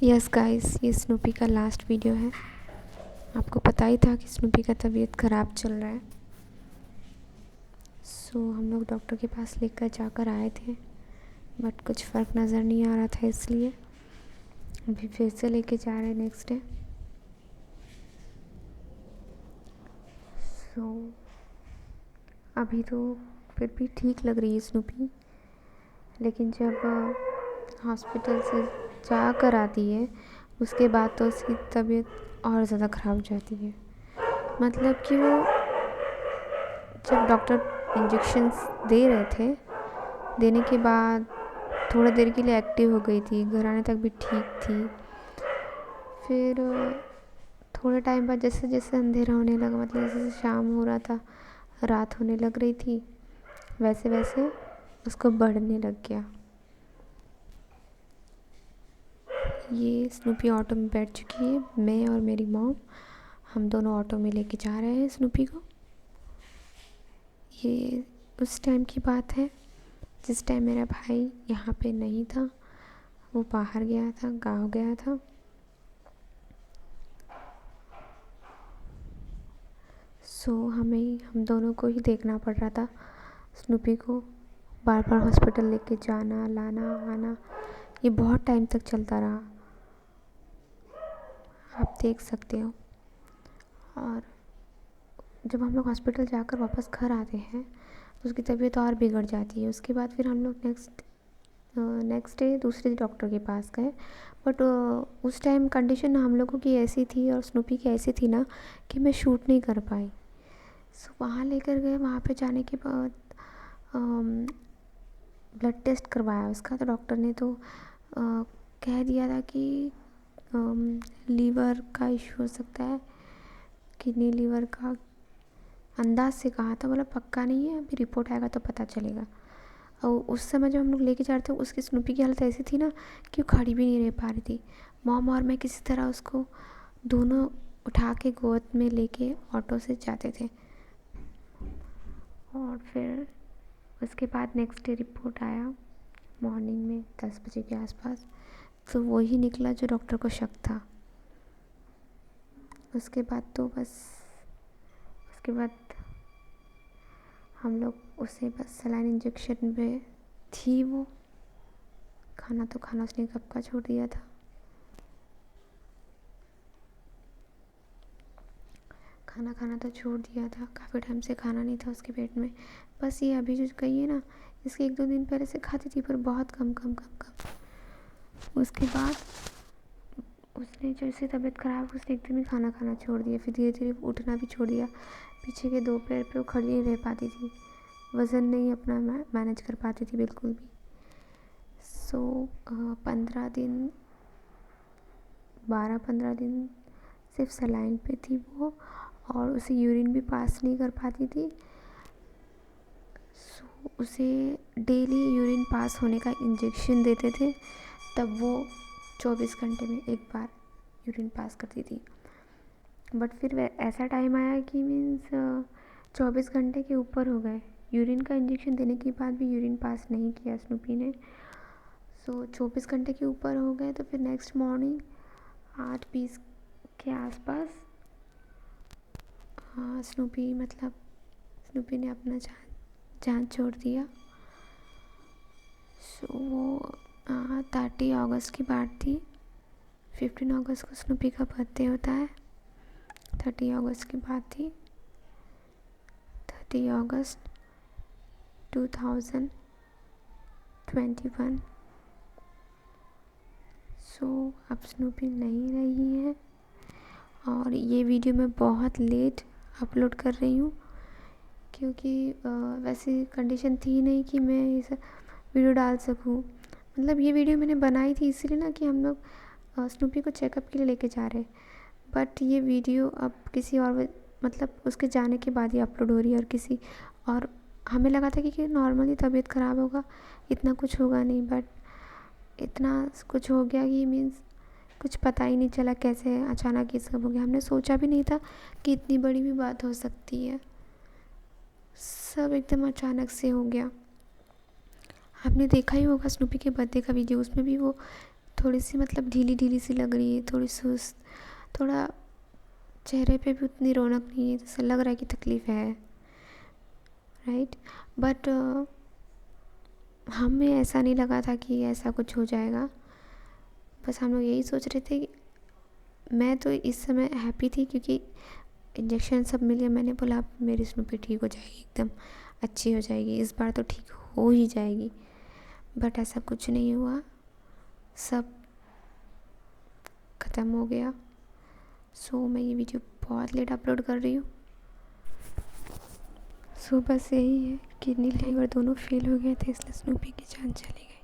Yes guys, ये Snoopy का last video है। आपको पता ही था कि स्नूपी का तबीयत ख़राब चल रहा है। हम लोग डॉक्टर के पास लेकर जाकर आए थे, बट कुछ फ़र्क नज़र नहीं आ रहा था, इसलिए अभी फिर से लेके जा रहे हैं नेक्स्ट डे। अभी तो फिर भी ठीक लग रही है स्नूपी, लेकिन जब हॉस्पिटल से जा कर आती है उसके बाद तो उसकी तबीयत और ज़्यादा ख़राब हो जाती है। मतलब कि वो जब डॉक्टर इंजेक्शन्स दे रहे थे, देने के बाद थोड़ा देर के लिए एक्टिव हो गई थी, घर आने तक भी ठीक थी। फिर थोड़े टाइम बाद जैसे जैसे अंधेरा होने लगा, मतलब जैसे जैसे शाम हो रहा था, रात होने लग रही थी, वैसे वैसे उसको बढ़ने लग गया। ये स्नूपी ऑटो में बैठ चुकी है। मैं और मेरी मॉम, हम दोनों ऑटो में लेके जा रहे हैं स्नूपी को। ये उस टाइम की बात है जिस टाइम मेरा भाई यहाँ पे नहीं था, वो बाहर गया था, गाँव गया था। हम दोनों को ही देखना पड़ रहा था स्नूपी को, बार बार हॉस्पिटल लेके जाना, लाना, आना। ये बहुत टाइम तक चलता रहा, आप देख सकते हो। और जब हम लोग हॉस्पिटल जाकर वापस घर आते हैं तो उसकी तबीयत और बिगड़ जाती है। उसके बाद फिर हम लोग नेक्स्ट डे दूसरे डॉक्टर के पास गए, बट उस टाइम कंडीशन हम लोगों की ऐसी थी और स्नूपी की ऐसी थी ना कि मैं शूट नहीं कर पाई। वहाँ लेकर गए। वहाँ पे जाने के बाद ब्लड टेस्ट करवाया उसका, तो डॉक्टर ने तो कह दिया था कि लीवर का इशू हो सकता है, किडनी लीवर का। अंदाज से कहा था, बोला पक्का नहीं है, अभी रिपोर्ट आएगा तो पता चलेगा। और उस समय जब हम लोग लेके जा रहे थे, उसकी स्नूपी की हालत ऐसी थी ना कि वो खड़ी भी नहीं रह पा रही थी। मॉम और मैं किसी तरह उसको दोनों उठा के गोद में लेके ऑटो से जाते थे। और फिर उसके बाद नेक्स्ट डे रिपोर्ट आया मॉर्निंग में 10 बजे के आसपास, तो वही निकला जो डॉक्टर को शक था। उसके बाद हम लोग उसे बस सलाइन इंजेक्शन पे थी वो। खाना उसने कब का छोड़ दिया था। खाना तो छोड़ दिया था, काफ़ी टाइम से खाना नहीं था उसके पेट में। बस ये अभी जो कही है ना, इसके 1-2 दिन पहले से खाती थी, पर बहुत कम। उसके बाद उसने जैसे तबीयत ख़राब, उसने एकदम ही खाना छोड़ दिया। फिर धीरे धीरे उठना भी छोड़ दिया। पीछे के 2 पैर पे वो खड़ी नहीं रह पाती थी, वज़न नहीं अपना मैनेज कर पाती थी बिल्कुल भी। 15 दिन 12-15 दिन सिर्फ सलाइन पे थी वो, और उसे यूरिन भी पास नहीं कर पाती थी। उसे डेली यूरिन पास होने का इंजेक्शन देते थे, तब वो 24 घंटे में एक बार यूरिन पास करती थी। बट फिर ऐसा टाइम आया कि मीन्स 24 घंटे के ऊपर हो गए, यूरिन का इंजेक्शन देने के बाद भी यूरिन पास नहीं किया स्नूपी ने। 24 घंटे के ऊपर हो गए, तो फिर नेक्स्ट मॉर्निंग 8:20 के आसपास स्नूपी ने अपना जान छोड़ दिया। वो 30 अगस्त की बात थी। 15 अगस्त को स्नूपी का बर्थडे होता है। 30 अगस्त की बात थी, 30 अगस्त 2021। अब स्नूपी नहीं रही है, और ये वीडियो मैं बहुत लेट अपलोड कर रही हूँ, क्योंकि वैसी कंडीशन थी नहीं कि मैं इस वीडियो डाल सकूँ। मतलब ये वीडियो मैंने बनाई थी इसीलिए ना कि हम लोग स्नूपी को चेकअप के लिए लेके जा रहे हैं, बट ये वीडियो अब किसी और, मतलब उसके जाने के बाद ही अपलोड हो रही है। और हमें लगा था कि नॉर्मली तबीयत ख़राब होगा, इतना कुछ होगा नहीं, बट इतना कुछ हो गया कि मीन्स कुछ पता ही नहीं चला कैसे अचानक ये सब हो गया। हमने सोचा भी नहीं था कि इतनी बड़ी भी बात हो सकती है, सब एकदम अचानक से हो गया। आपने देखा ही होगा स्नूपी के बर्थडे का वीडियो, उसमें भी वो थोड़ी सी मतलब ढीली ढीली सी लग रही है, थोड़ी सुस्त, थोड़ा चेहरे पे भी उतनी रौनक नहीं है, जैसे लग रहा है कि तकलीफ़ है, राइट। बट हमें ऐसा नहीं लगा था कि ऐसा कुछ हो जाएगा। बस हम लोग यही सोच रहे थे कि मैं तो इस समय हैप्पी थी क्योंकि इंजेक्शन सब मिल गया। मैंने बोला अब मेरी स्नूपी ठीक हो जाएगी, एकदम अच्छी हो जाएगी, इस बार तो ठीक हो ही जाएगी। बट ऐसा कुछ नहीं हुआ, सब ख़त्म हो गया। सो मैं ये वीडियो बहुत लेट अपलोड कर रही हूँ। सो बस यही है, किडनी लीवर दोनों फेल हो गए थे, इसलिए स्नूपी की जान चली गई।